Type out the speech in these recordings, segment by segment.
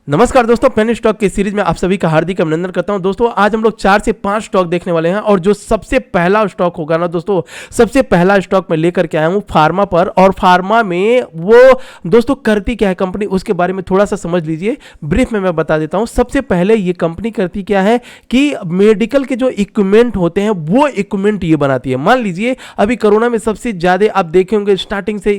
नमस्कार दोस्तों, penny stock की सीरीज में आप सभी का हार्दिक अभिनंदन करता हूं। दोस्तों आज हम लोग 4 से 5 स्टॉक देखने वाले हैं और जो सबसे पहला स्टॉक होगा ना दोस्तों, सबसे पहला स्टॉक मैं लेकर के आया हूं फार्मा पर। और फार्मा में वो दोस्तों करती क्या है कंपनी, उसके बारे में थोड़ा सा समझ लीजिए। ब्रीफ में मैं बता देता हूं। सबसे पहले ये कंपनी करती क्या है कि मेडिकल के जो इक्विपमेंट होते हैं वो इक्विपमेंट ये बनाती है। मान लीजिए अभी कोरोना में सबसे ज्यादा आप देखे होंगे, स्टार्टिंग से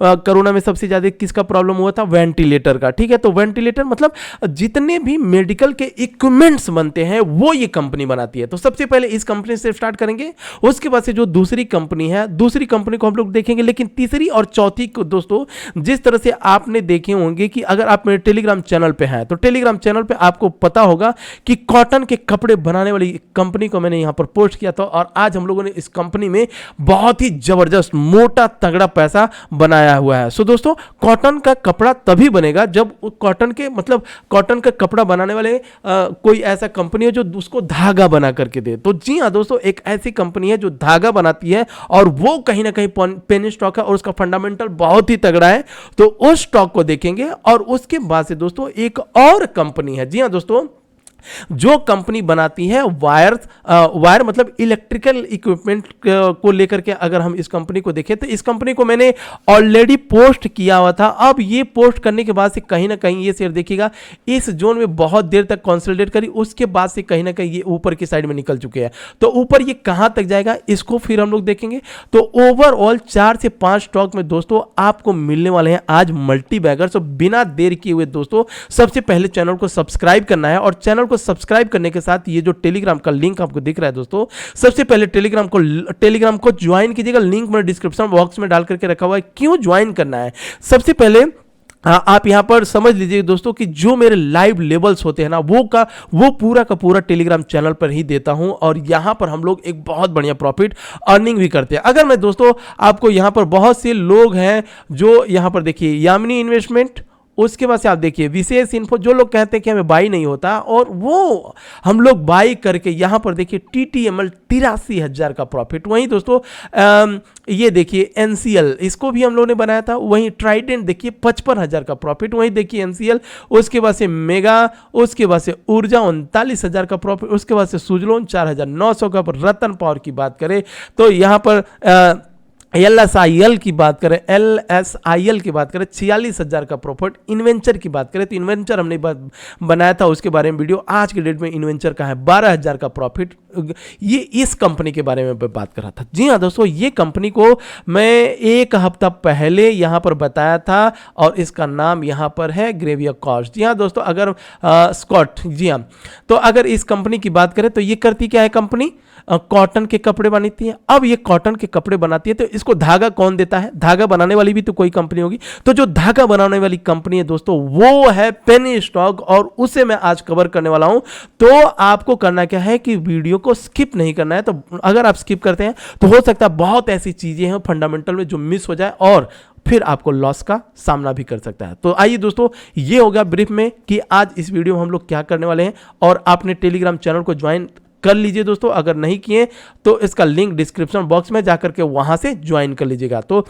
कोरोना में सबसे ज्यादा किसका प्रॉब्लम हुआ था? वेंटिलेटर का। ठीक है, तो वेंटिलेटर मतलब जितने भी मेडिकल के इक्विपमेंट्स बनते हैं वो ये कंपनी बनाती है। तो सबसे पहले इस कंपनी से स्टार्ट करेंगे, उसके बाद से जो दूसरी कंपनी है, दूसरी कंपनी को हम लोग देखेंगे। लेकिन तीसरी और चौथी को दोस्तों, जिस तरह से आपने देखे होंगे कि अगर आप मेरे टेलीग्राम चैनल पे हैं तो टेलीग्राम चैनल पे आपको पता होगा कि कॉटन के कपड़े बनाने वाली कंपनी को मैंने यहां पर पोस्ट किया था। और आज हम लोगों ने इस कंपनी में बहुत ही जबरदस्त मोटा तगड़ा पैसा बनाया हुआ है। सो दोस्तों, कॉटन का कपड़ा तभी बनेगा जब कॉटन के मतलब कॉटन का कपड़ा बनाने वाले कोई ऐसा कंपनी है जो उसको धागा बना करके दे। तो जी हां दोस्तों, एक ऐसी कंपनी है जो धागा बनाती है और वो कहीं ना कहीं पेनी स्टॉक है और उसका फंडामेंटल बहुत ही तगड़ा है। तो उस स्टॉक को देखेंगे और उसके बाद से दोस्तों एक और कंपनी है। जी हां दोस्तों, जो कंपनी बनाती है वायर मतलब इलेक्ट्रिकल इक्विपमेंट को लेकर के अगर हम इस कंपनी को देखें तो इस कंपनी को मैंने ऑलरेडी पोस्ट किया हुआ था। अब ये पोस्ट करने के बाद से कहीं ना कहीं ये शेयर देखिएगा इस जोन में बहुत देर तक कंसोलिडेट करी, उसके बाद से कहीं ना कहीं ये ऊपर की साइड में निकल चुके हैं। तो ऊपर ये कहां तक जाएगा इसको फिर हम लोग देखेंगे। तो ओवरऑल 4 से 5 स्टॉक में दोस्तों आपको मिलने वाले हैं आज मल्टी बैगर। तो बिना देर किए हुए दोस्तों सबसे पहले चैनल को सब्सक्राइब करना है और चैनल को सब्सक्राइब करने के साथ ये जो टेलीग्राम का लिंक आपको दिख रहा है दोस्तों, सबसे पहले टेलीग्राम को ज्वाइन कीजिएगा। लिंक मैंने डिस्क्रिप्शन बॉक्स में डाल करके रखा हुआ है। क्यों ज्वाइन करना है? सबसे पहले आप यहां पर समझ लीजिए दोस्तों कि जो मेरे लाइव लेवल्स होते हैं ना वो पूरा का पूरा टेलीग्राम चैनल पर ही देता हूं और यहां पर हम लोग एक बहुत बढ़िया प्रॉफिट अर्निंग भी करते हैं। अगर मैं दोस्तों आपको यहां पर बहुत से लोग हैं जो यहां पर देखिए यामिनी इन्वेस्टमेंट, उसके बाद से आप देखिए विशेष इन्फो, जो लोग कहते हैं कि हमें बाई नहीं होता और वो हम लोग बाई करके यहां पर देखिए TTML 83,000 का प्रॉफिट। वहीं दोस्तों ये देखिए NCL, इसको भी हम लोगों ने बनाया था। वहीं ट्राइडेंट देखिए 55,000 का प्रॉफिट। वहीं देखिए NCL, उसके बाद से मेगा, उसके बाद से ऊर्जा 39,000 का प्रॉफिट, उसके बाद से सुजलोन 4,900 का। रतन पावर की बात करें तो यहां पर LSIL की बात करें, LSIL की बात करें 46,000 का प्रॉफिट। इन्वेंचर की बात करें तो इन्वेंचर हमने बनाया था, उसके बारे में वीडियो। आज के डेट में इन्वेंचर का है 12,000 का प्रॉफिट। ये इस कंपनी के बारे में मैं बात कर रहा था। जी हाँ दोस्तों, ये कंपनी को मैं एक हफ्ता पहले यहां पर बताया था और इसका नाम यहां पर है ग्रेवियर कॉस्ट। जी हाँ दोस्तों, अगर स्कॉट, जी हाँ, तो अगर इस कंपनी की बात करें तो ये करती क्या है कंपनी? कॉटन के कपड़े बनाती है। अब ये कॉटन के कपड़े बनाती है तो इसको धागा कौन देता है? धागा बनाने वाली भी तो कोई कंपनी होगी। तो जो धागा बनाने वाली कंपनी है दोस्तों वो है पेनी स्टॉक और उसे मैं आज कवर करने वाला हूं। तो आपको करना क्या है कि वीडियो को स्किप नहीं करना है। तो अगर आप स्किप करते हैं तो हो सकता है बहुत ऐसी चीजें हैं फंडामेंटल में जो मिस हो जाए और फिर आपको लॉस का सामना भी कर सकता है। तो आइए दोस्तों, ये होगा ब्रीफ में कि आज इस वीडियो में हम लोग क्या करने वाले हैं। और आपने टेलीग्राम चैनल को ज्वाइन कर लीजिए दोस्तों, अगर नहीं किए तो इसका लिंक डिस्क्रिप्शन बॉक्स में जाकर के वहां से ज्वाइन कर लीजिएगा। तो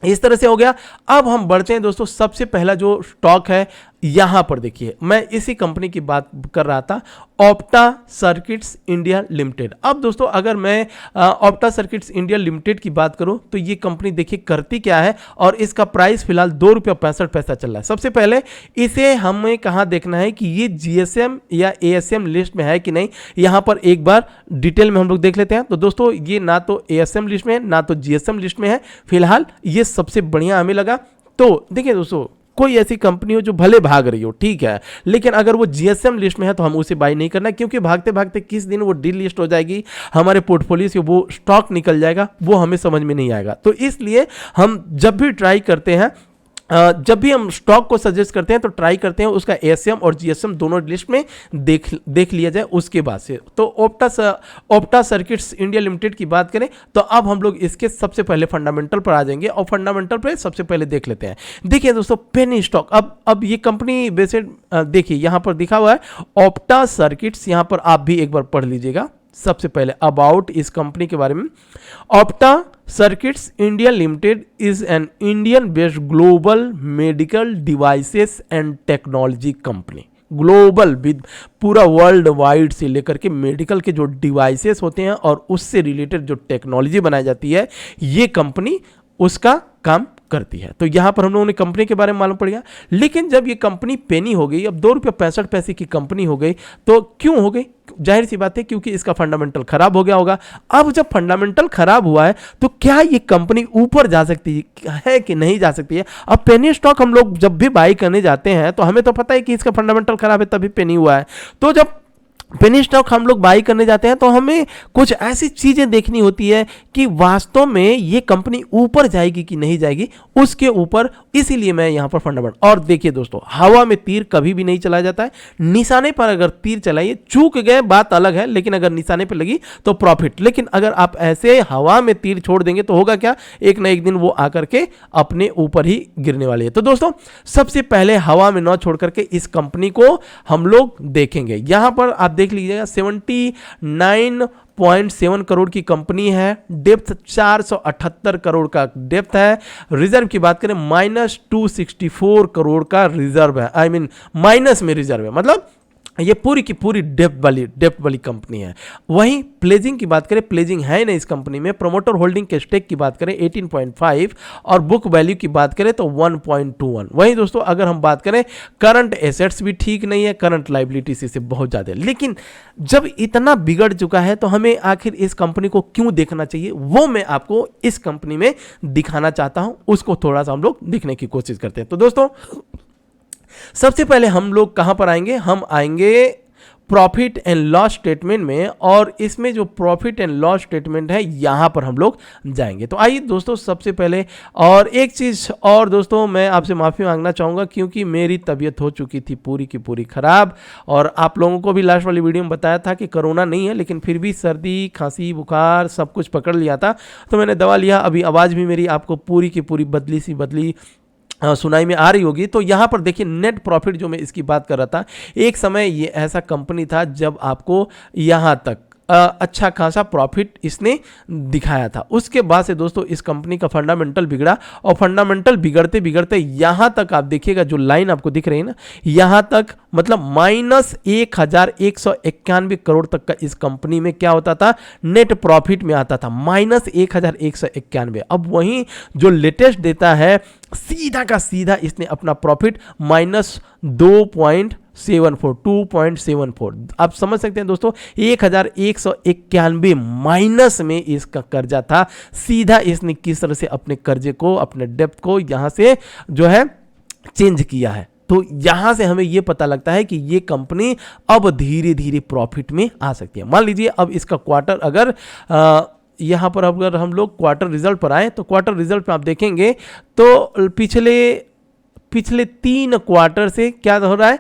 इस तरह से हो गया। अब हम बढ़ते हैं दोस्तों, सबसे पहला जो स्टॉक है यहां पर देखिए, मैं इसी कंपनी की बात कर रहा था, ऑप्टा सर्किट्स इंडिया लिमिटेड। अब दोस्तों अगर मैं ऑप्टा सर्किट्स इंडिया लिमिटेड की बात करूं तो ये कंपनी देखिए करती क्या है और इसका प्राइस फिलहाल ₹2.65 चल रहा है। सबसे पहले इसे हमें कहां देखना है कि ये GSM या ASM लिस्ट में है कि नहीं, यहां पर एक बार डिटेल में हम लोग देख लेते हैं। तो दोस्तों ये ना तो ASM लिस्ट में है ना तो GSM लिस्ट में है। फिलहाल ये सबसे बढ़िया हमें लगा। तो देखिए दोस्तों, कोई ऐसी कंपनी हो जो भले भाग रही हो, ठीक है, लेकिन अगर वो GSM लिस्ट में है तो हम उसे बाय नहीं करना, क्योंकि भागते भागते किस दिन वो डील लिस्ट हो जाएगी, हमारे पोर्टफोलियो से वो स्टॉक निकल जाएगा, वो हमें समझ में नहीं आएगा। तो इसलिए हम जब भी ट्राई करते हैं, जब भी हम स्टॉक को सजेस्ट करते हैं तो ट्राई करते हैं उसका ASM और GSM दोनों लिस्ट में देख लिया जाए उसके बाद से। तो ऑप्टा सर्किट्स इंडिया लिमिटेड की बात करें तो अब हम लोग इसके सबसे पहले फंडामेंटल पर आ जाएंगे और फंडामेंटल पर सबसे पहले देख लेते हैं। देखिए दोस्तों, पेनी स्टॉक, अब ये कंपनी बेसिड देखिए यहां पर दिखा हुआ है ऑप्टा सर्किट्स, यहां पर आप भी एक बार पढ़ लीजिएगा। सबसे पहले अबाउट इस कंपनी के बारे में, Opta circuits India limited is an Indian based global medical devices and technology company. Global with पूरा वर्ल्ड वाइड से लेकर के मेडिकल के जो डिवाइसेस होते हैं और उससे रिलेटेड जो टेक्नोलॉजी बनाई जाती है, ये कंपनी उसका काम करती है। तो यहां पर हम लोगों ने कंपनी के बारे में मालूम पड़ गया। लेकिन जब ये कंपनी पेनी हो गई, अब 2 रुपये 65 पैसे की कंपनी हो गई, तो क्यों हो गई? जाहिर सी बात है क्योंकि इसका फंडामेंटल खराब हो गया होगा। अब जब फंडामेंटल खराब हुआ है तो क्या ये कंपनी ऊपर जा सकती है कि नहीं जा सकती है? अब पेनी स्टॉक हम लोग जब भी बाई करने जाते हैं तो हमें तो पता है कि इसका फंडामेंटल खराब है, तभी पेनी हुआ है। तो जब पेनी स्टॉक हम लोग बाई करने जाते हैं तो हमें कुछ ऐसी चीजें देखनी होती है कि वास्तव में ये कंपनी ऊपर जाएगी कि नहीं जाएगी, उसके ऊपर। इसीलिए मैं यहां पर फंडामेंटल। और देखिए दोस्तों, हवा में तीर कभी भी नहीं चलाया जाता है। निशाने पर अगर तीर चलाइए, चूक गए बात अलग है, लेकिन अगर निशाने पर लगी तो प्रॉफिट। लेकिन अगर आप ऐसे हवा में तीर छोड़ देंगे तो होगा क्या? एक ना एक दिन वो आकर के अपने ऊपर ही गिरने वाली है। तो दोस्तों, सबसे पहले हवा में न छोड़ करके इस कंपनी को हम लोग देखेंगे। यहां पर आप देख लीजिएगा 79.7 करोड़ की कंपनी है, डेप्थ 478 करोड़ का डेप्थ है। रिजर्व की बात करें -264 करोड़ का रिजर्व है, आई मीन माइनस में रिजर्व है, मतलब ये पूरी की पूरी डेप्थ वाली कंपनी है। वहीं प्लेजिंग की बात करें, प्लेजिंग है ना इस कंपनी में। प्रोमोटर होल्डिंग के स्टेक की बात करें 18.5 और बुक वैल्यू की बात करें तो 1.21। वहीं दोस्तों अगर हम बात करें, करंट एसेट्स भी ठीक नहीं है, करंट लाइबिलिटीज से बहुत ज़्यादा है। लेकिन जब इतना बिगड़ चुका है तो हमें आखिर इस कंपनी को क्यों देखना चाहिए, वो मैं आपको इस कंपनी में दिखाना चाहता हूं। उसको थोड़ा सा हम लोग देखने की कोशिश करते हैं। तो दोस्तों, सबसे पहले हम लोग कहां पर आएंगे? हम आएंगे प्रॉफिट एंड लॉस स्टेटमेंट में, और इसमें जो प्रॉफिट एंड लॉस स्टेटमेंट है यहां पर हम लोग जाएंगे। तो आइए दोस्तों, सबसे पहले और एक चीज और दोस्तों, मैं आपसे माफी मांगना चाहूंगा क्योंकि मेरी तबीयत हो चुकी थी पूरी की पूरी खराब। और आप लोगों को भी लास्ट वाली वीडियो में बताया था कि कोरोना नहीं है, लेकिन फिर भी सर्दी खांसी बुखार सब कुछ पकड़ लिया था, तो मैंने दवा लिया। अभी आवाज भी मेरी आपको पूरी की पूरी बदली सुनाई में आ रही होगी। तो यहां पर देखिए, नेट प्रॉफिट जो मैं इसकी बात कर रहा था, एक समय ये ऐसा कंपनी था जब आपको यहां तक अच्छा खासा प्रॉफिट इसने दिखाया था। उसके बाद से दोस्तों इस कंपनी का फंडामेंटल बिगड़ा, और फंडामेंटल बिगड़ते बिगड़ते यहां तक आप देखिएगा, जो लाइन आपको दिख रही है ना, यहां तक मतलब -1191 करोड़ तक का इस कंपनी में क्या होता था? नेट प्रॉफिट में आता था, -1191। अब वहीं जो लेटेस्ट डेटा है, सीधा का सीधा इसने अपना प्रॉफिट -2.74 आप समझ सकते हैं दोस्तों, 1191 माइनस में इसका कर्जा था। सीधा इसने किस तरह से अपने कर्जे को, अपने डेप्थ को यहां से जो है चेंज किया है। तो यहां से हमें यह पता लगता है कि ये कंपनी अब धीरे धीरे प्रॉफिट में आ सकती है। मान लीजिए अब इसका क्वार्टर, अगर यहां पर अगर हम लोग क्वार्टर रिजल्ट पर आए तो क्वार्टर रिजल्ट में आप देखेंगे तो पिछले 3 क्वार्टर से क्या हो रहा है?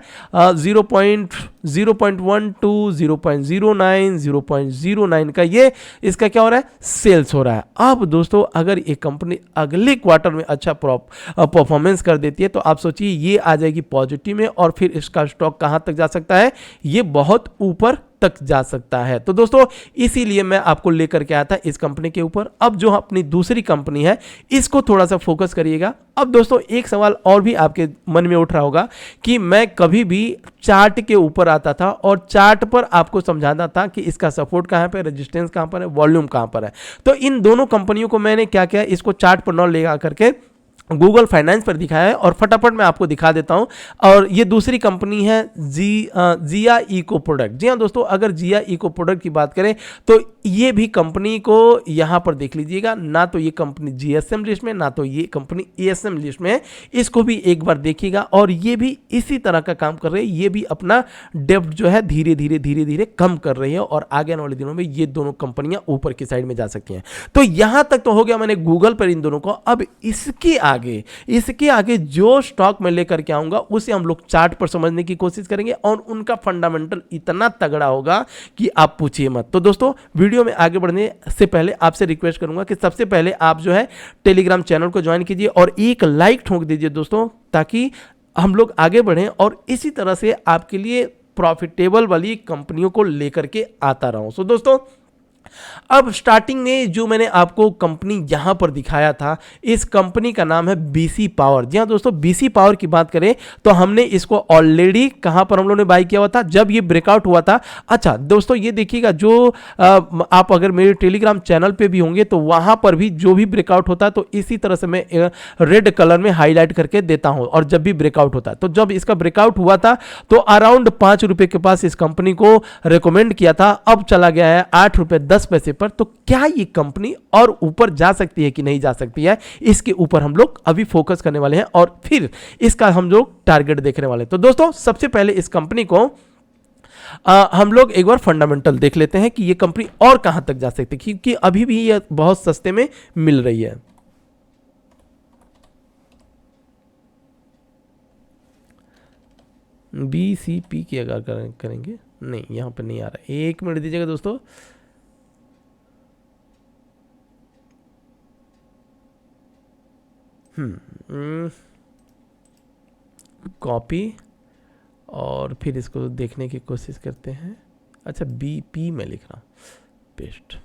0.12, 0.09, 0.09 का ये इसका क्या हो रहा है? सेल्स हो रहा है। अब दोस्तों अगर ये कंपनी अगले क्वार्टर में अच्छा परफॉर्मेंस कर देती है तो आप सोचिए ये आ जाएगी पॉजिटिव में, और फिर इसका स्टॉक कहां तक जा सकता है? ये बहुत ऊपर तक जा सकता है। तो दोस्तों इसीलिए मैं आपको लेकर के आया था इस कंपनी के ऊपर। अब जो अपनी दूसरी कंपनी है, इसको थोड़ा सा फोकस करिएगा। अब दोस्तों एक सवाल और भी आपके मन में उठ रहा होगा कि मैं कभी भी चार्ट के ऊपर आता था और चार्ट पर आपको समझाना था कि इसका सपोर्ट कहां पे, रेजिस्टेंस कहां पर है, वॉल्यूम कहां पर है। तो इन दोनों कंपनियों को मैंने क्या किया, इसको चार्ट पर न ले करके गूगल फाइनेंस पर दिखाया है, और फटाफट मैं आपको दिखा देता हूं। और ये दूसरी कंपनी है जिया इको प्रोडक्ट। जी हाँ दोस्तों, अगर जिया इको प्रोडक्ट की बात करें तो ये भी कंपनी को यहां पर देख लीजिएगा, ना तो ये कंपनी जीएसएम लिस्ट में, ना तो ये कंपनी एएसएम लिस्ट में है। इसको भी एक बार देखिएगा, और ये भी इसी तरह का काम कर रहे हैं। ये भी अपना डेप्थ जो है धीरे धीरे कम कर रही है, और आगे आने वाले दिनों में ये दोनों कंपनियां ऊपर की साइड में जा सकती हैं। तो यहां तक तो हो गया मैंने गूगल पर इन दोनों को। अब इसके आगे जो स्टॉक में लेकर के आऊंगा उसे हम लोग चार्ट पर समझने की कोशिश करेंगे, और उनका फंडामेंटल इतना तगड़ा होगा कि आप पूछिए मत। तो दोस्तों वीडियो में आगे बढ़ने से पहले आपसे रिक्वेस्ट करूंगा कि सबसे पहले आप जो है टेलीग्राम चैनल को ज्वाइन कीजिए और एक लाइक ठोक दीजिए दोस्तों, ताकि हम लोग आगे बढ़ें और इसी तरह से आपके लिए प्रॉफिटेबल वाली कंपनियों को लेकर के आता रहा हूं। सो दोस्तों, अब स्टार्टिंग में जो मैंने आपको कंपनी यहां पर दिखाया था, इस कंपनी का नाम है बीसी पावर। जी हां दोस्तों, बीसी पावर की बात करें तो हमने इसको ऑलरेडी कहां पर हम लोगों ने बाय किया हुआ था, जब ये ब्रेकआउट हुआ था। अच्छा दोस्तों, ये देखिएगा, जो आप अगर मेरे टेलीग्राम चैनल पे भी होंगे तो वहां पर भी जो भी ब्रेकआउट होता है तो इसी तरह से मैं रेड कलर में हाईलाइट करके देता हूं। और जब भी ब्रेकआउट होता है, तो जब इसका ब्रेकआउट हुआ था तो अराउंड 5 रुपए के पास इस कंपनी को रिकमेंड किया था, अब चला गया है 8 रुपए 10 पैसे पर। तो क्या ये कंपनी और ऊपर जा सकती है कि नहीं जा सकती है, इसके ऊपर हम लोग अभी फोकस करने वाले हैं और फिर इसका हम लोग टारगेट देखने वाले हैं। तो दोस्तों, सबसे पहले इस कंपनी को हम लोग एक बार फंडामेंटल देख लेते हैं कि ये कंपनी और कहां तक जा सकती है, क्योंकि अभी भी ये बहुत सस्ते में मिल रही है। BCP की अगर करेंगे, नहीं यहां पर नहीं आ रहा, एक मिनट दीजिएगा दोस्तों। कॉपी और फिर इसको देखने की कोशिश करते हैं। अच्छा, BP में लिख रहा हूं, पेस्ट।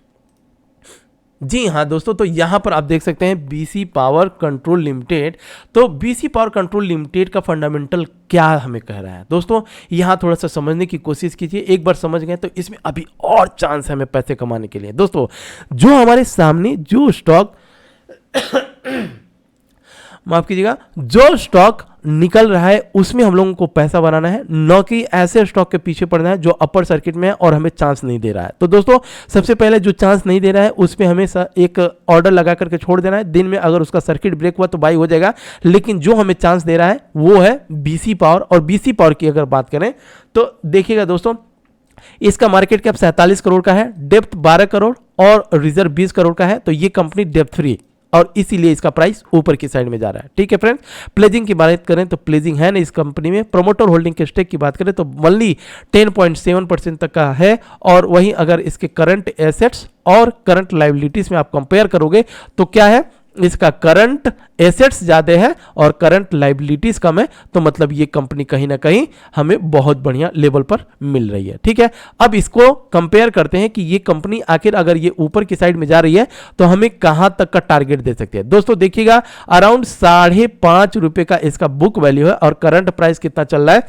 जी हाँ दोस्तों, तो यहां पर आप देख सकते हैं BC पावर कंट्रोल लिमिटेड। तो BC पावर कंट्रोल लिमिटेड का फंडामेंटल क्या हमें कह रहा है दोस्तों, यहां थोड़ा सा समझने की कोशिश कीजिए। एक बार समझ गए तो इसमें अभी और चांस है हमें पैसे कमाने के लिए। दोस्तों, जो हमारे सामने जो स्टॉक माफ कीजिएगा, जो स्टॉक निकल रहा है उसमें हम लोगों को पैसा बनाना है, न कि ऐसे स्टॉक के पीछे पड़ना है जो अपर सर्किट में है और हमें चांस नहीं दे रहा है। तो दोस्तों, सबसे पहले जो चांस नहीं दे रहा है उसमें हमें एक ऑर्डर लगा करके छोड़ देना है। दिन में अगर उसका सर्किट ब्रेक हुआ तो बाई हो जाएगा, लेकिन जो हमें चांस दे रहा है वो है BC पावर। और BC पावर की अगर बात करें तो देखिएगा दोस्तों, इसका मार्केट कैप 47 करोड़ का है, डेप्थ 12 करोड़ और रिजर्व 20 करोड़ का है। तो ये कंपनी डेप्थ फ्री और इसीलिए इसका प्राइस ऊपर की साइड में जा रहा है। ठीक है फ्रेंड्स, प्लेजिंग की बात करें तो प्लेजिंग है ना इस कंपनी में। प्रोमोटर होल्डिंग के स्टेक की बात करें तो मल्ली 10.7% तक का है। और वहीं अगर इसके करंट एसेट्स और करंट लायबिलिटीज में आप कंपेयर करोगे तो क्या है, इसका करंट एसेट्स ज्यादा है और करंट लायबिलिटीज कम है। तो मतलब ये कंपनी कहीं ना कहीं हमें बहुत बढ़िया लेवल पर मिल रही है। ठीक है, अब इसको कंपेयर करते हैं कि ये कंपनी आखिर अगर ये ऊपर की साइड में जा रही है तो हमें कहां तक का टारगेट दे सकती है। दोस्तों देखिएगा, अराउंड 5.5 रुपए का इसका बुक वैल्यू है और करंट प्राइस कितना चल रहा है,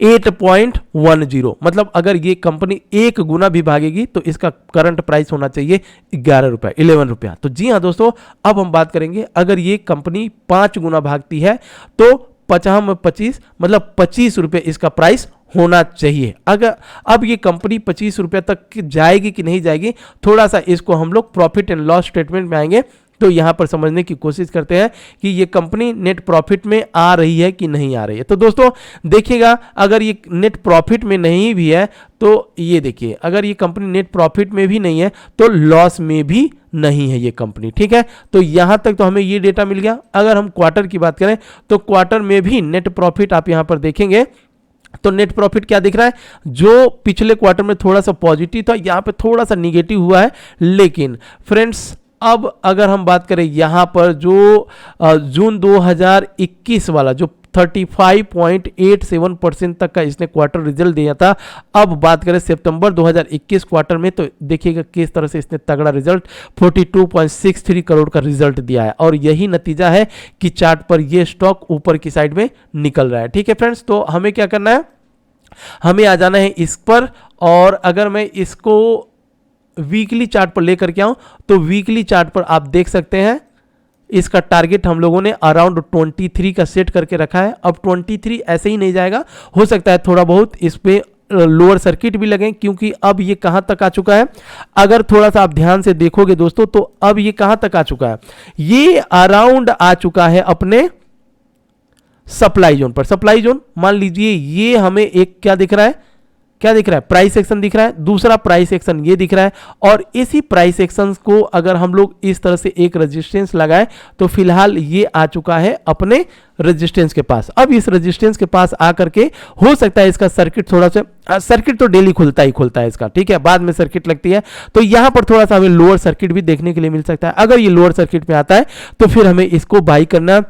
8.10। मतलब अगर ये कंपनी 1 गुना भी भागेगी तो इसका करंट प्राइस होना चाहिए 11 रुपया, 11 रुपया। तो जी हाँ दोस्तों, अब हम बात करेंगे अगर ये कंपनी 5 गुना भागती है तो 50 मतलब 25 रुपये इसका प्राइस होना चाहिए। अगर अब ये कंपनी 25 रुपये तक जाएगी कि नहीं जाएगी, थोड़ा सा इसको हम लोग प्रॉफिट एंड लॉस स्टेटमेंट में आएंगे तो यहां पर समझने की कोशिश करते हैं कि ये कंपनी नेट प्रॉफिट में आ रही है कि नहीं आ रही है। तो दोस्तों देखिएगा, अगर ये नेट प्रॉफिट में नहीं भी है तो ये देखिए, अगर ये कंपनी नेट प्रॉफिट में भी नहीं है तो लॉस में भी नहीं है ये कंपनी। ठीक है, तो यहां तक तो हमें ये डेटा मिल गया। अगर हम क्वार्टर की बात करें तो क्वार्टर में भी नेट प्रॉफिट आप यहां पर देखेंगे तो नेट प्रॉफिट क्या दिख रहा है, जो पिछले क्वार्टर में थोड़ा सा पॉजिटिव था, यहां पे थोड़ा सा निगेटिव हुआ है। लेकिन फ्रेंड्स, अब अगर हम बात करें यहां पर जो जून 2021 वाला जो 35.87% तक का इसने क्वार्टर रिजल्ट दिया था, अब बात करें सितंबर 2021 क्वार्टर में तो देखिएगा किस तरह से इसने तगड़ा रिजल्ट 42.63 करोड़ का रिजल्ट दिया है। और यही नतीजा है कि चार्ट पर यह स्टॉक ऊपर की साइड में निकल रहा है। ठीक है फ्रेंड्स, तो हमें क्या करना है, हमें आ जाना है इस पर। और अगर मैं इसको वीकली चार्ट पर लेकर के आऊं तो वीकली चार्ट पर आप देख सकते हैं इसका टारगेट हम लोगों ने अराउंड 23 का सेट करके रखा है। अब 23 ऐसे ही नहीं जाएगा, हो सकता है थोड़ा बहुत इस पे लोअर सर्किट भी लगे, क्योंकि अब ये कहां तक आ चुका है, अगर थोड़ा सा आप ध्यान से देखोगे दोस्तों तो अब ये कहां तक आ चुका है, ये अराउंड आ चुका है अपने सप्लाई जोन पर। सप्लाई जोन मान लीजिए ये हमें एक क्या दिख रहा है, क्या दिख रहा है, प्राइस एक्शन दिख रहा है, दूसरा प्राइस एक्शन ये दिख रहा है। और इसी प्राइस एक्शन को अगर हम लोग इस तरह से एक रेजिस्टेंस लगाए तो फिलहाल ये आ चुका है अपने रेजिस्टेंस के पास। अब इस रेजिस्टेंस के पास आकर के हो सकता है इसका सर्किट थोड़ा सा, सर्किट तो डेली खुलता है इसका, ठीक है, बाद में सर्किट लगती है तो यहां पर थोड़ा सा हमें लोअर सर्किट भी देखने के लिए मिल सकता है। अगर ये लोअर सर्किट में आता है तो फिर हमें इसको बाई करना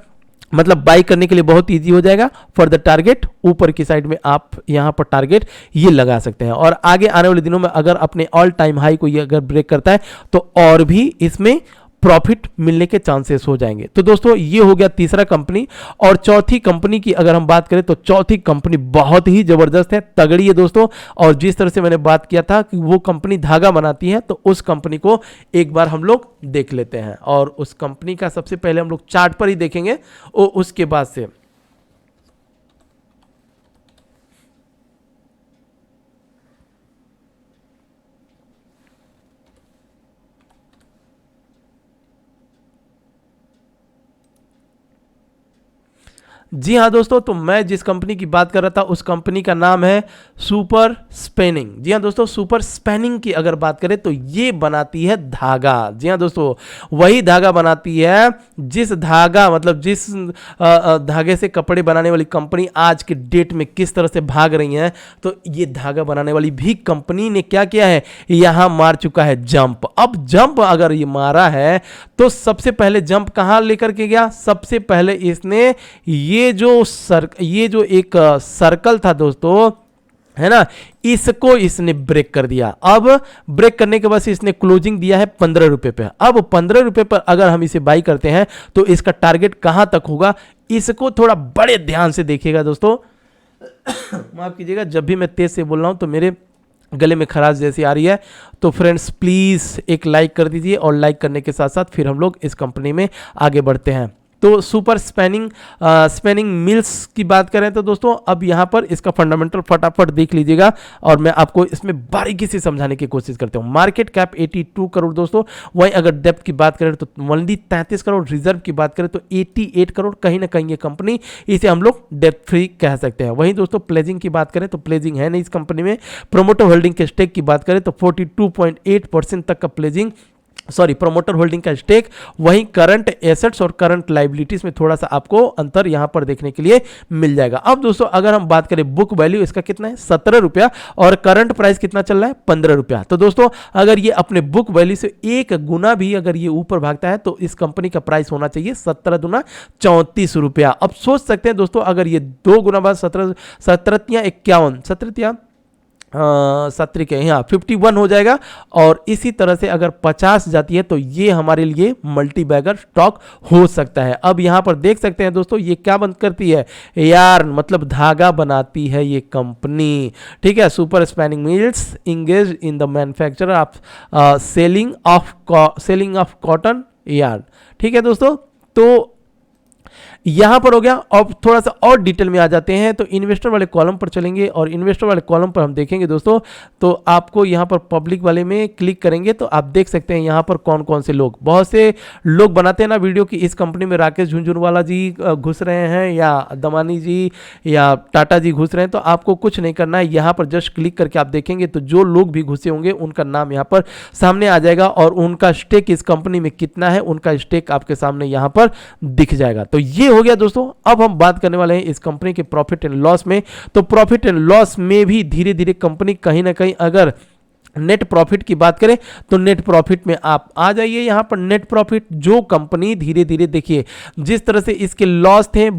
मतलब बाई करने के लिए बहुत इजी हो जाएगा। फॉर द टारगेट ऊपर की साइड में आप यहां पर टारगेट ये लगा सकते हैं, और आगे आने वाले दिनों में अगर अपने ऑल टाइम हाई को ये अगर ब्रेक करता है तो और भी इसमें प्रॉफिट मिलने के चांसेस हो जाएंगे। तो दोस्तों ये हो गया तीसरा कंपनी। और चौथी कंपनी की अगर हम बात करें तो चौथी कंपनी बहुत ही जबरदस्त है, तगड़ी है दोस्तों। और जिस तरह से मैंने बात किया था कि वो कंपनी धागा बनाती है, तो उस कंपनी को एक बार हम लोग देख लेते हैं। और उस कंपनी का सबसे पहले हम लोग चार्ट पर ही देखेंगे और उसके बाद से जी हाँ दोस्तों, तो मैं जिस कंपनी की बात कर रहा था उस कंपनी का नाम है सुपर स्पेनिंग। जी हाँ दोस्तों, सुपर स्पेनिंग की अगर बात करें तो ये बनाती है धागा। जी हाँ दोस्तों, वही धागा बनाती है जिस धागा मतलब जिस धागे से कपड़े बनाने वाली कंपनी आज के डेट में किस तरह से भाग रही हैं। तो ये धागा बनाने वाली भी कंपनी ने क्या किया है, यहाँ मार चुका है जंप। अब जंप अगर ये मारा है तो सबसे पहले जंप कहाँ लेकर के गया, सबसे पहले इसने ये जो एक सर्कल था दोस्तों, है ना, इसको इसने ब्रेक कर दिया। अब ब्रेक करने के बाद से इसने क्लोजिंग दिया है 15 रुपए पे। अब 15 रुपए पर अगर हम इसे बाई करते हैं तो इसका टारगेट कहां तक होगा, इसको थोड़ा बड़े ध्यान से देखिएगा दोस्तों। माफ कीजिएगा, जब भी मैं तेज से बोल रहा हूं तो मेरे गले में खराश जैसी आ रही है। तो फ्रेंड्स प्लीज एक लाइक कर दीजिए, और लाइक करने के साथ साथ फिर हम लोग इस कंपनी में आगे बढ़ते हैं। तो सुपर स्पेनिंग मिल्स की बात करें तो दोस्तों अब यहाँ पर इसका फंडामेंटल फटाफट देख लीजिएगा, और मैं आपको इसमें बारीकी से समझाने की कोशिश करता हूँ। मार्केट कैप 82 करोड़ दोस्तों, वहीं अगर डेप्थ की बात करें तो ओनली 33 करोड़, रिजर्व की बात करें तो 88 करोड़। कहीं ना कहीं ये कंपनी, इसे हम लोग डेप्थ फ्री कह सकते हैं। वहीं दोस्तों प्लेजिंग की बात करें तो प्लेजिंग है नहीं इस कंपनी में। प्रोमोटर होल्डिंग के स्टेक की बात करें तो 42.8% तक का प्लेजिंग, प्रोमोटर होल्डिंग का स्टेक। वहीं करंट एसेट्स और करंट लाइबिलिटीज में थोड़ा सा आपको अंतर यहां पर देखने के लिए मिल जाएगा। अब दोस्तों अगर हम बात करें बुक वैल्यू, इसका कितना है 17 रुपया, और करंट प्राइस कितना चल रहा है 15 रुपया। तो दोस्तों अगर ये अपने बुक वैल्यू से 1 गुना भी अगर ये ऊपर भागता है तो इस कंपनी का प्राइस होना चाहिए 17 दुना 34 रुपया। अब सोच सकते हैं दोस्तों, अगर ये 2 गुना बाद 51 हो जाएगा, और इसी तरह से अगर 50 जाती है तो ये हमारे लिए मल्टी बैगर स्टॉक हो सकता है। अब यहां पर देख सकते हैं दोस्तों ये क्या बंद करती है, यार्न मतलब धागा बनाती है ये कंपनी, ठीक है। Super Spinning Mills engage in the manufacture of selling of cotton yarn, ठीक है दोस्तों। तो यहां पर हो गया। अब थोड़ा सा और डिटेल में आ जाते हैं, तो इन्वेस्टर वाले कॉलम पर चलेंगे, और इन्वेस्टर वाले कॉलम पर हम देखेंगे दोस्तों, तो आपको यहां पर पब्लिक वाले में क्लिक करेंगे तो आप देख सकते हैं यहां पर कौन कौन से लोग, बहुत से लोग बनाते हैं ना वीडियो की इस कंपनी में राकेश झुंझुनवाला जी घुस रहे हैं, या दमानी जी या टाटा जी घुस रहे हैं। तो आपको कुछ नहीं करना है, यहां पर जस्ट क्लिक करके आप देखेंगे तो जो लोग भी घुसे होंगे उनका नाम यहां पर सामने आ जाएगा, और उनका स्टेक इस कंपनी में कितना है, उनका स्टेक आपके सामने यहां पर दिख जाएगा। तो ये हो गया दोस्तों। अब हम बात करने वाले हैं इस कंपनी के प्रॉफिट एंड लॉस में। तो प्रॉफिट एंड लॉस में भी धीरे धीरे कंपनी कहीं ना कहीं, अगर नेट प्रॉफिट की बात करें तो नेट प्रॉफिट में आप आ जाइए। यहां पर नेट प्रॉफिट जो कंपनी धीरे धीरे देखिए जिस तरह से इसके लॉस थे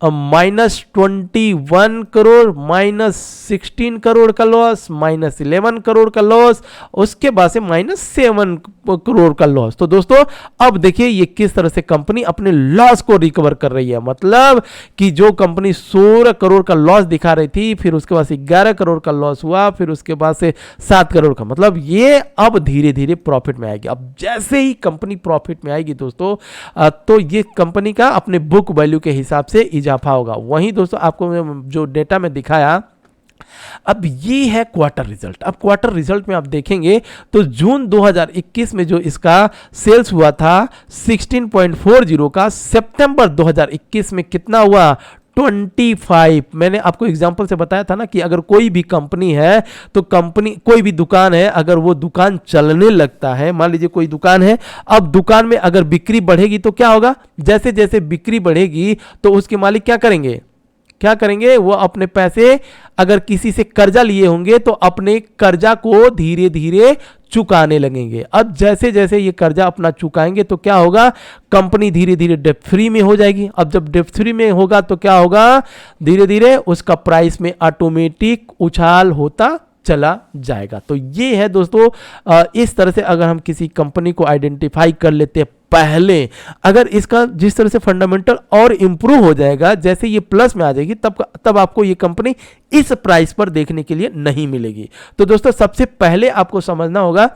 -21 करोड़, -16 करोड़ का लॉस, -11 करोड़ का लॉस, उसके बाद से -7 करोड़ का लॉस। तो दोस्तों अब देखिए ये किस तरह से कंपनी अपने लॉस को रिकवर कर रही है। मतलब कि जो कंपनी 16 करोड़ का लॉस दिखा रही थी, फिर उसके बाद से 11 करोड़ का लॉस हुआ, फिर उसके बाद से 7 करोड़ का, मतलब ये अब धीरे धीरे प्रॉफिट में आएगी। अब जैसे ही कंपनी प्रॉफिट में आएगी दोस्तों, तो ये कंपनी का अपने बुक वैल्यू के हिसाब से इजाफा होगा। वहीं दोस्तों आपको जो डेटा में दिखाया, अब ये है क्वार्टर रिजल्ट। अब क्वार्टर रिजल्ट में आप देखेंगे तो जून 2021 में जो इसका सेल्स हुआ था 16.40 का, सितंबर 2021 में कितना हुआ 25। मैंने आपको एग्जांपल से बताया था ना कि अगर कोई भी कंपनी है तो कंपनी, कोई भी दुकान है, अगर वो दुकान चलने लगता है, मान लीजिए कोई दुकान है, अब दुकान में अगर बिक्री बढ़ेगी तो क्या होगा, जैसे जैसे बिक्री बढ़ेगी तो उसके मालिक क्या करेंगे, क्या करेंगे, वो अपने पैसे अगर किसी से कर्जा लिए होंगे तो अपने कर्जा को धीरे धीरे चुकाने लगेंगे। अब जैसे जैसे ये कर्जा अपना चुकाएंगे तो क्या होगा, कंपनी धीरे धीरे डेट फ्री में हो जाएगी। अब जब डेट फ्री में होगा तो क्या होगा, धीरे धीरे उसका प्राइस में ऑटोमेटिक उछाल होता चला जाएगा। तो ये है दोस्तों, इस तरह से अगर हम किसी कंपनी को आइडेंटिफाई कर लेते हैं पहले, अगर इसका जिस तरह से फंडामेंटल और इंप्रूव हो जाएगा, जैसे ये प्लस में आ जाएगी, तब आपको ये कंपनी इस प्राइस पर देखने के लिए नहीं मिलेगी। तो दोस्तों सबसे पहले आपको समझना होगा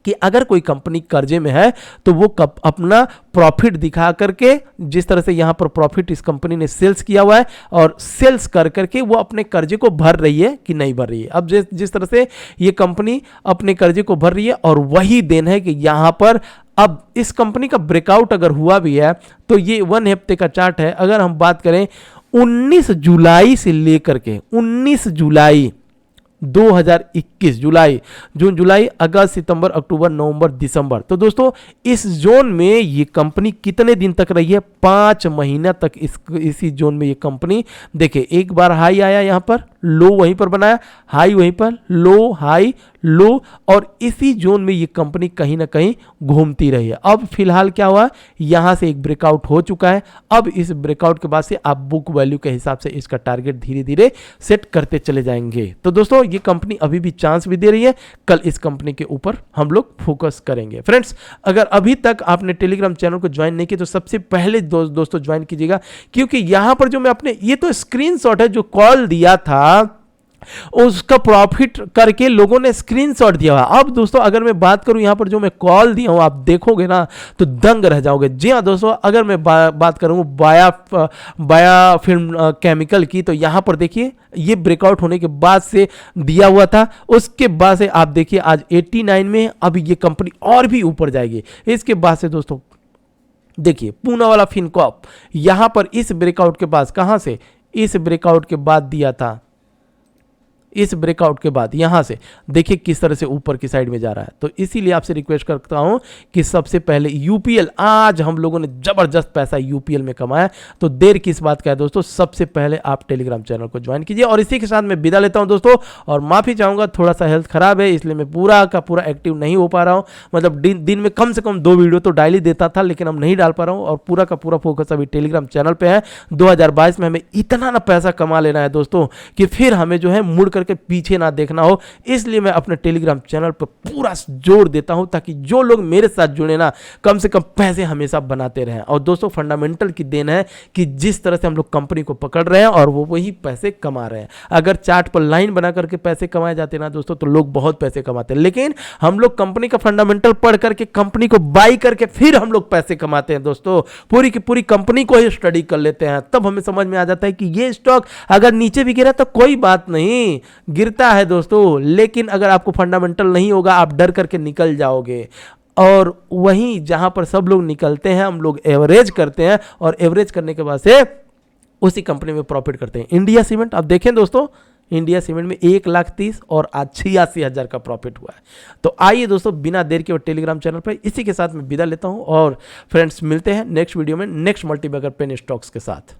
कि अगर कोई कंपनी कर्जे में है तो वो अपना प्रॉफिट दिखा करके, जिस तरह से यहां पर प्रॉफिट इस कंपनी ने सेल्स किया हुआ है और सेल्स कर करके वो अपने कर्जे को भर रही है कि नहीं भर रही है। अब जिस तरह से ये कंपनी अपने कर्जे को भर रही है और वही देन है कि यहां पर अब इस कंपनी का ब्रेकआउट अगर हुआ भी है तो ये 1 हफ्ते का चार्ट है। अगर हम बात करें 19 जुलाई से लेकर के 19 जुलाई 2021, जुलाई, जून, जुलाई, अगस्त, सितंबर, अक्टूबर, नवंबर, दिसंबर, तो दोस्तों इस जोन में ये कंपनी कितने दिन तक रही है, 5 महीना तक इसी जोन में ये कंपनी, देखिए एक बार हाई आया यहां पर, लो वहीं पर बनाया, हाई वहीं पर, लो, हाई, लो, और इसी जोन में ये कंपनी कहीं ना कहीं घूमती रही है। अब फिलहाल क्या हुआ, यहां से एक ब्रेकआउट हो चुका है। अब इस ब्रेकआउट के बाद से आप बुक वैल्यू के हिसाब से इसका टारगेट धीरे धीरे सेट करते चले जाएंगे। तो दोस्तों ये कंपनी अभी भी चांस भी दे रही है, कल इस कंपनी के ऊपर हम लोग फोकस करेंगे। फ्रेंड्स, अगर अभी तक आपने टेलीग्राम चैनल को ज्वाइन नहीं किया तो सबसे पहले दोस्तों ज्वाइन कीजिएगा, क्योंकि यहां पर जो मैं अपने, ये तो स्क्रीनशॉट है जो कॉल दिया था उसका प्रॉफिट करके लोगों ने स्क्रीनशॉट दिया हुआ। अब दोस्तों अगर मैं बात करूं यहां पर जो मैं कॉल दिया हूं, आप देखोगे ना तो दंग रह जाओगे। जी हाँ दोस्तों, अगर मैं बात करूं बाया फिल्म केमिकल की, तो यहां पर देखिए ये ब्रेकआउट होने के बाद से दिया हुआ था, उसके बाद से आप देखिए आज 89 में, अभी ये कंपनी और भी ऊपर जाएगी। इसके बाद से दोस्तों देखिए पूना वाला फिनकॉप यहां पर इस ब्रेकआउट के पास, कहां से, इस ब्रेकआउट के बाद दिया था, इस ब्रेकआउट के बाद यहां से देखिए किस तरह से ऊपर की साइड में जा रहा है। तो इसीलिए आपसे रिक्वेस्ट करता हूं कि सबसे पहले यूपीएल, आज हम लोगों ने जबरदस्त पैसा यूपीएल में कमाया, तो देर किस बात का है दोस्तों, सबसे पहले आप टेलीग्राम चैनल को ज्वाइन कीजिए। और इसी के साथ मैं विदा लेता हूं दोस्तों, और माफी चाहूंगा, थोड़ा सा हेल्थ खराब है इसलिए मैं पूरा का पूरा एक्टिव नहीं हो पा रहा हूं। मतलब दिन में कम से कम 2 वीडियो तो डाल ही देता था, लेकिन अब नहीं डाल पा रहा हूं, और पूरा का पूरा फोकस अभी टेलीग्राम चैनल पे है। 2022 में हमें इतना ना पैसा कमा लेना है दोस्तों कि फिर हमें जो है मुड़ करके पीछे ना देखना हो, इसलिए मैं अपने टेलीग्राम चैनल पर पूरा जोर देता हूं ताकि जो लोग मेरे साथ जुड़े ना, कम से कम पैसे हमेशा बनाते रहें। और दोस्तों फंडामेंटल की देन है कि जिस तरह से हम लोग कंपनी को पकड़ रहे हैं और वो वही पैसे कमा रहे हैं। अगर चार्ट पर लाइन बना करके पैसे कमाए जाते ना दोस्तों तो लोग बहुत पैसे कमाते हैं, लेकिन हम लोग कंपनी का फंडामेंटल पढ़ करके कंपनी को बाई करके फिर हम लोग पैसे कमाते हैं दोस्तों। पूरी की पूरी कंपनी को ही स्टडी कर लेते हैं, तब हमें समझ में आ जाता है कि ये स्टॉक अगर नीचे भी गिरा तो कोई बात नहीं, गिरता है दोस्तों, लेकिन अगर आपको फंडामेंटल नहीं होगा आप डर करके निकल जाओगे। और वहीं जहां पर सब लोग निकलते हैं हम लोग एवरेज करते हैं, और एवरेज करने के बाद से उसी कंपनी में प्रॉफिट करते हैं। इंडिया सीमेंट आप देखें दोस्तों, इंडिया सीमेंट में 1,30,000 और आज 86,000 का प्रॉफिट हुआ है। तो आइए दोस्तों बिना देर के टेलीग्राम चैनल पर, इसी के साथ मैं विदा लेता हूं, और फ्रेंड्स मिलते हैं नेक्स्ट वीडियो में नेक्स्ट मल्टीबैगर पेन स्टॉक्स के साथ।